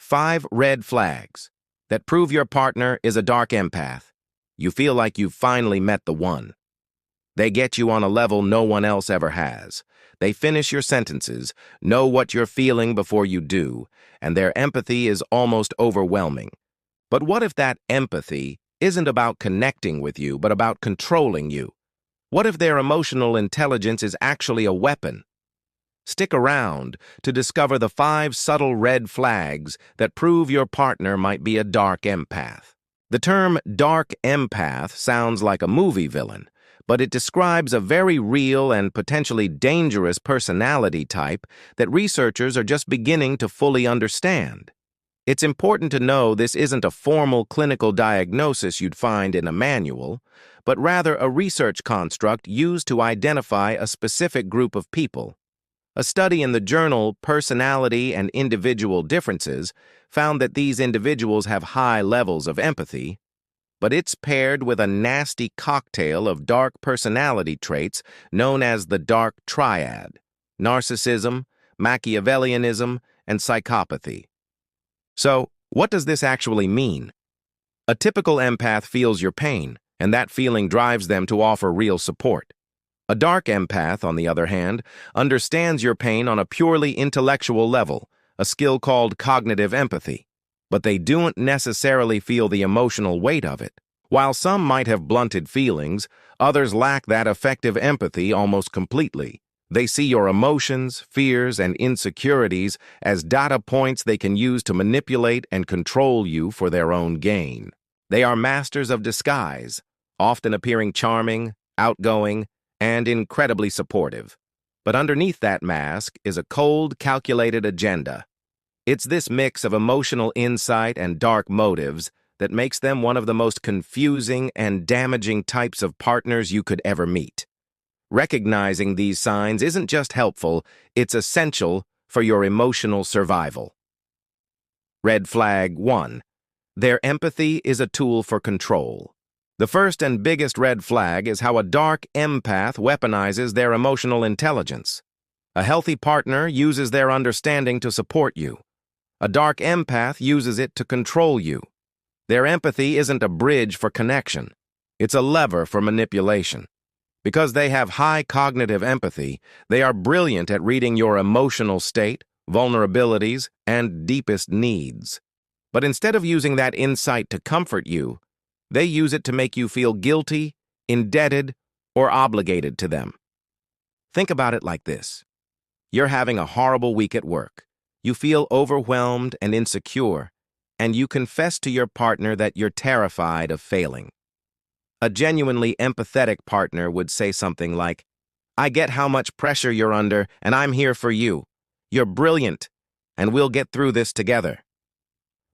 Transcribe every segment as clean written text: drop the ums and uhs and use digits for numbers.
5 red flags that prove your partner is a dark empath. You feel like you've finally met the one. They get you on a level no one else ever has. They finish your sentences, know what you're feeling before you do, and their empathy is almost overwhelming. But what if that empathy isn't about connecting with you, but about controlling you? What if their emotional intelligence is actually a weapon? Stick around to discover the 5 subtle red flags that prove your partner might be a dark empath. The term dark empath sounds like a movie villain, but it describes a very real and potentially dangerous personality type that researchers are just beginning to fully understand. It's important to know this isn't a formal clinical diagnosis you'd find in a manual, but rather a research construct used to identify a specific group of people. A study in the journal Personality and Individual Differences found that these individuals have high levels of empathy, but it's paired with a nasty cocktail of dark personality traits known as the dark triad: narcissism, Machiavellianism, and psychopathy. So, what does this actually mean? A typical empath feels your pain, and that feeling drives them to offer real support. A dark empath, on the other hand, understands your pain on a purely intellectual level, a skill called cognitive empathy, but they don't necessarily feel the emotional weight of it. While some might have blunted feelings, others lack that effective empathy almost completely. They see your emotions, fears, and insecurities as data points they can use to manipulate and control you for their own gain. They are masters of disguise, often appearing charming, outgoing, and incredibly supportive. But underneath that mask is a cold, calculated agenda. It's this mix of emotional insight and dark motives that makes them one of the most confusing and damaging types of partners you could ever meet. Recognizing these signs isn't just helpful, it's essential for your emotional survival. Red flag 1. Their empathy is a tool for control. The first and biggest red flag is how a dark empath weaponizes their emotional intelligence. A healthy partner uses their understanding to support you. A dark empath uses it to control you. Their empathy isn't a bridge for connection. It's a lever for manipulation. Because they have high cognitive empathy, they are brilliant at reading your emotional state, vulnerabilities, and deepest needs. But instead of using that insight to comfort you, they use it to make you feel guilty, indebted, or obligated to them. Think about it like this. You're having a horrible week at work. You feel overwhelmed and insecure, and you confess to your partner that you're terrified of failing. A genuinely empathetic partner would say something like, "I get how much pressure you're under, and I'm here for you. You're brilliant, and we'll get through this together."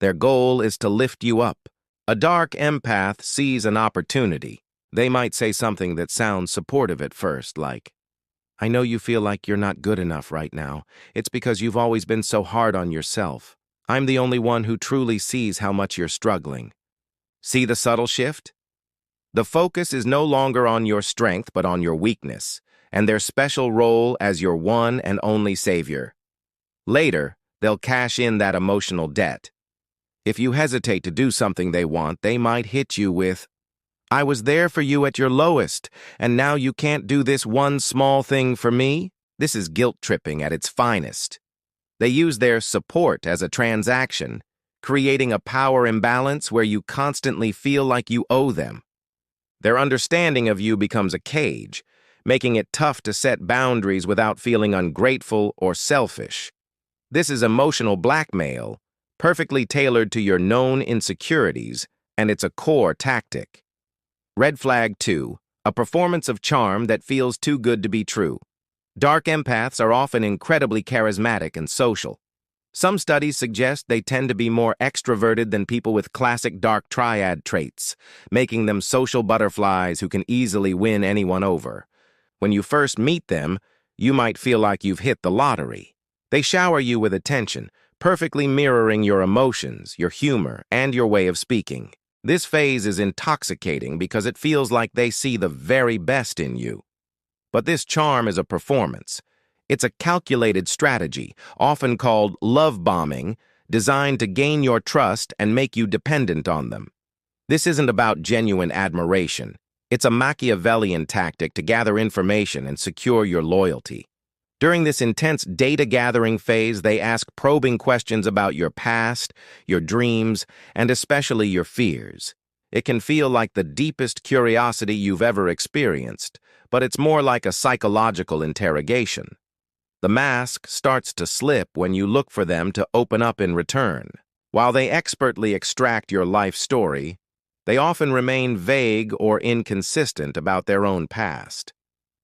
Their goal is to lift you up. A dark empath sees an opportunity. They might say something that sounds supportive at first, like, "I know you feel like you're not good enough right now. It's because you've always been so hard on yourself. I'm the only one who truly sees how much you're struggling." See the subtle shift? The focus is no longer on your strength but on your weakness, and their special role as your one and only savior. Later, they'll cash in that emotional debt. If you hesitate to do something they want, they might hit you with, "I was there for you at your lowest, and now you can't do this one small thing for me?" This is guilt-tripping at its finest. They use their support as a transaction, creating a power imbalance where you constantly feel like you owe them. Their understanding of you becomes a cage, making it tough to set boundaries without feeling ungrateful or selfish. This is emotional blackmail, perfectly tailored to your known insecurities, and it's a core tactic. Red flag 2, a performance of charm that feels too good to be true. Dark empaths are often incredibly charismatic and social. Some studies suggest they tend to be more extroverted than people with classic dark triad traits, making them social butterflies who can easily win anyone over. When you first meet them, you might feel like you've hit the lottery. They shower you with attention, perfectly mirroring your emotions, your humor, and your way of speaking. This phase is intoxicating because it feels like they see the very best in you. But this charm is a performance. It's a calculated strategy, often called love bombing, designed to gain your trust and make you dependent on them. This isn't about genuine admiration. It's a Machiavellian tactic to gather information and secure your loyalty. During this intense data-gathering phase, they ask probing questions about your past, your dreams, and especially your fears. It can feel like the deepest curiosity you've ever experienced, but it's more like a psychological interrogation. The mask starts to slip when you look for them to open up in return. While they expertly extract your life story, they often remain vague or inconsistent about their own past.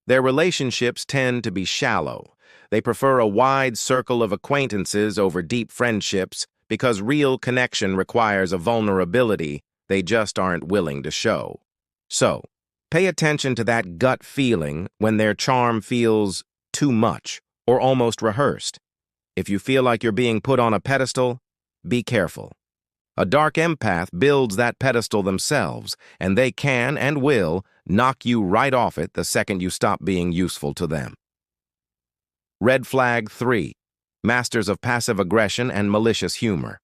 Their relationships tend to be shallow. They prefer a wide circle of acquaintances over deep friendships because real connection requires a vulnerability they just aren't willing to show. So, pay attention to that gut feeling when their charm feels too much or almost rehearsed. If you feel like you're being put on a pedestal, be careful. A dark empath builds that pedestal themselves, and they can and will knock you right off it the second you stop being useful to them. Red flag 3. Masters of passive aggression and malicious humor.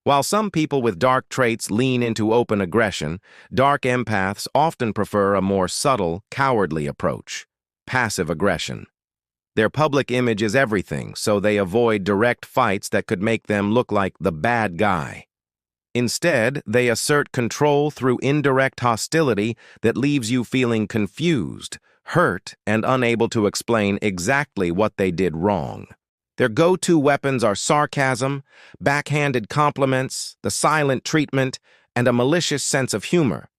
While some people with dark traits lean into open aggression, dark empaths often prefer a more subtle, cowardly approach: passive aggression. Their public image is everything, so they avoid direct fights that could make them look like the bad guy. Instead, they assert control through indirect hostility that leaves you feeling confused, hurt, and unable to explain exactly what they did wrong. Their go-to weapons are sarcasm, backhanded compliments, the silent treatment, and a malicious sense of humor.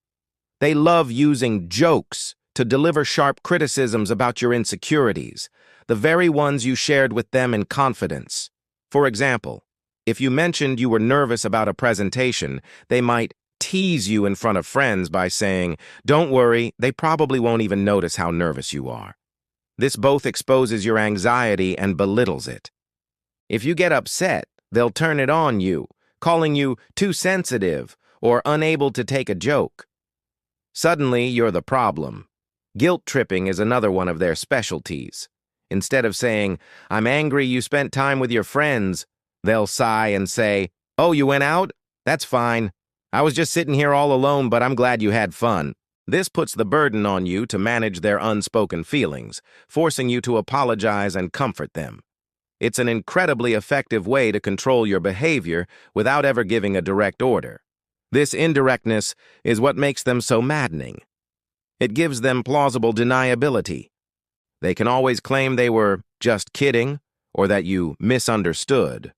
They love using jokes to deliver sharp criticisms about your insecurities, the very ones you shared with them in confidence. For example, if you mentioned you were nervous about a presentation, they might tease you in front of friends by saying, "Don't worry, they probably won't even notice how nervous you are." This both exposes your anxiety and belittles it. If you get upset, they'll turn it on you, calling you too sensitive or unable to take a joke. Suddenly, you're the problem. Guilt tripping is another one of their specialties. Instead of saying, "I'm angry you spent time with your friends," they'll sigh and say, "Oh, you went out? That's fine. I was just sitting here all alone, but I'm glad you had fun." This puts the burden on you to manage their unspoken feelings, forcing you to apologize and comfort them. It's an incredibly effective way to control your behavior without ever giving a direct order. This indirectness is what makes them so maddening. It gives them plausible deniability. They can always claim they were just kidding or that you misunderstood.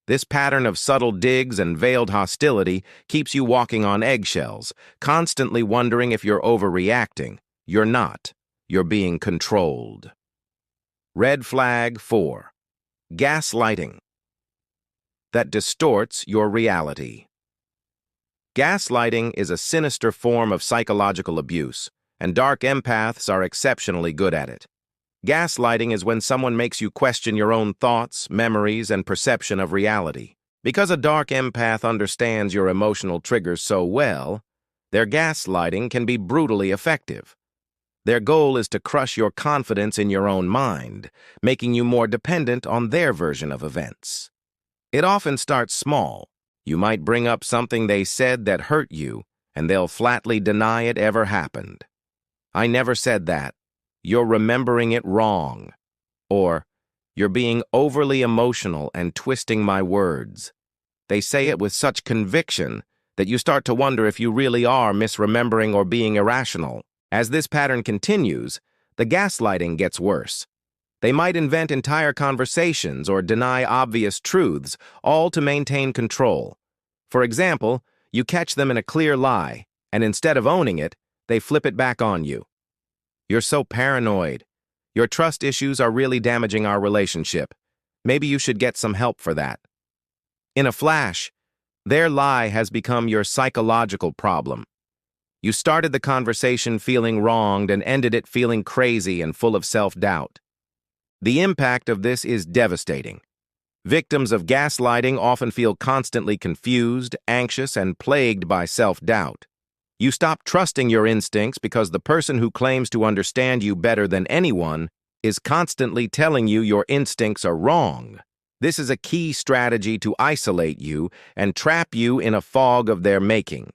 This pattern of subtle digs and veiled hostility keeps you walking on eggshells, constantly wondering if you're overreacting. You're not. You're being controlled. Red flag 4. Gaslighting. That distorts your reality. Gaslighting is a sinister form of psychological abuse, and dark empaths are exceptionally good at it. Gaslighting is when someone makes you question your own thoughts, memories, and perception of reality. Because a dark empath understands your emotional triggers so well, their gaslighting can be brutally effective. Their goal is to crush your confidence in your own mind, making you more dependent on their version of events. It often starts small. You might bring up something they said that hurt you, and they'll flatly deny it ever happened. "I never said that. You're remembering it wrong." Or, "You're being overly emotional and twisting my words." They say it with such conviction that you start to wonder if you really are misremembering or being irrational. As this pattern continues, the gaslighting gets worse. They might invent entire conversations or deny obvious truths, all to maintain control. For example, you catch them in a clear lie, and instead of owning it, they flip it back on you. "You're so paranoid. Your trust issues are really damaging our relationship. Maybe you should get some help for that." In a flash, their lie has become your psychological problem. You started the conversation feeling wronged and ended it feeling crazy and full of self-doubt. The impact of this is devastating. Victims of gaslighting often feel constantly confused, anxious, and plagued by self-doubt. You stop trusting your instincts because the person who claims to understand you better than anyone is constantly telling you your instincts are wrong. This is a key strategy to isolate you and trap you in a fog of their making.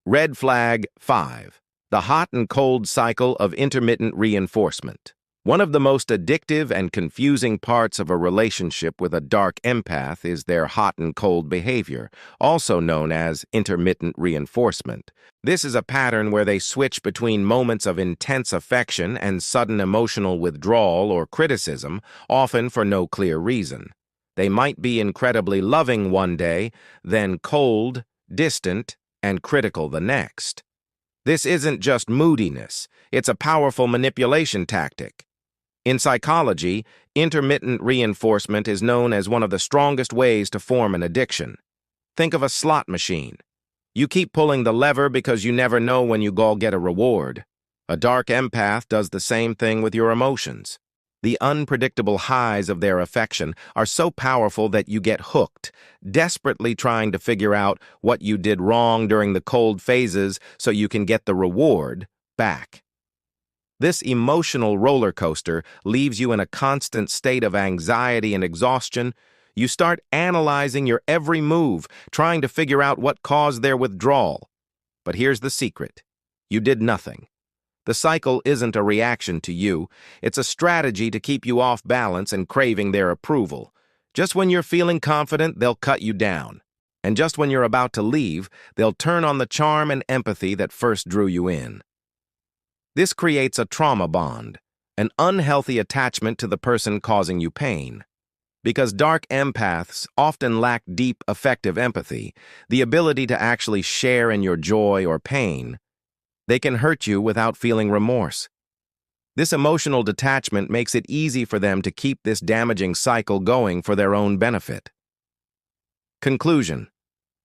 Red flag 5. The hot and cold cycle of intermittent reinforcement. One of the most addictive and confusing parts of a relationship with a dark empath is their hot and cold behavior, also known as intermittent reinforcement. This is a pattern where they switch between moments of intense affection and sudden emotional withdrawal or criticism, often for no clear reason. They might be incredibly loving one day, then cold, distant, and critical the next. This isn't just moodiness, it's a powerful manipulation tactic. In psychology, intermittent reinforcement is known as one of the strongest ways to form an addiction. Think of a slot machine. You keep pulling the lever because you never know when you'll get a reward. A dark empath does the same thing with your emotions. The unpredictable highs of their affection are so powerful that you get hooked, desperately trying to figure out what you did wrong during the cold phases so you can get the reward back. This emotional roller coaster leaves you in a constant state of anxiety and exhaustion. You start analyzing your every move, trying to figure out what caused their withdrawal. But here's the secret. You did nothing. The cycle isn't a reaction to you. It's a strategy to keep you off balance and craving their approval. Just when you're feeling confident, they'll cut you down. And just when you're about to leave, they'll turn on the charm and empathy that first drew you in. This creates a trauma bond, an unhealthy attachment to the person causing you pain. Because dark empaths often lack deep, effective empathy, the ability to actually share in your joy or pain, they can hurt you without feeling remorse. This emotional detachment makes it easy for them to keep this damaging cycle going for their own benefit. Conclusion.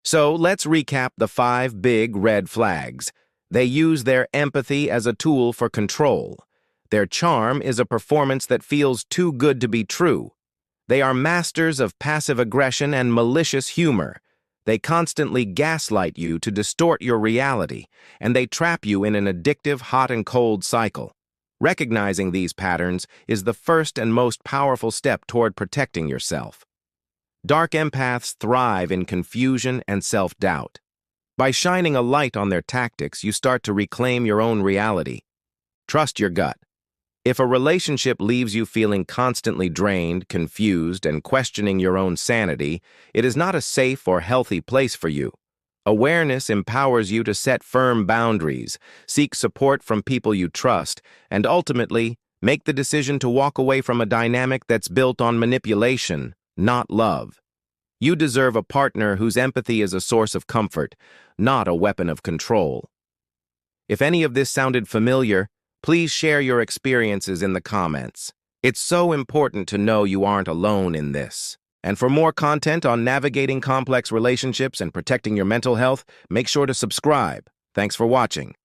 So let's recap the 5 big red flags. They use their empathy as a tool for control. Their charm is a performance that feels too good to be true. They are masters of passive aggression and malicious humor. They constantly gaslight you to distort your reality, and they trap you in an addictive hot and cold cycle. Recognizing these patterns is the first and most powerful step toward protecting yourself. Dark empaths thrive in confusion and self-doubt. By shining a light on their tactics, you start to reclaim your own reality. Trust your gut. If a relationship leaves you feeling constantly drained, confused, and questioning your own sanity, it is not a safe or healthy place for you. Awareness empowers you to set firm boundaries, seek support from people you trust, and ultimately, make the decision to walk away from a dynamic that's built on manipulation, not love. You deserve a partner whose empathy is a source of comfort, not a weapon of control. If any of this sounded familiar, please share your experiences in the comments. It's so important to know you aren't alone in this. And for more content on navigating complex relationships and protecting your mental health, make sure to subscribe. Thanks for watching.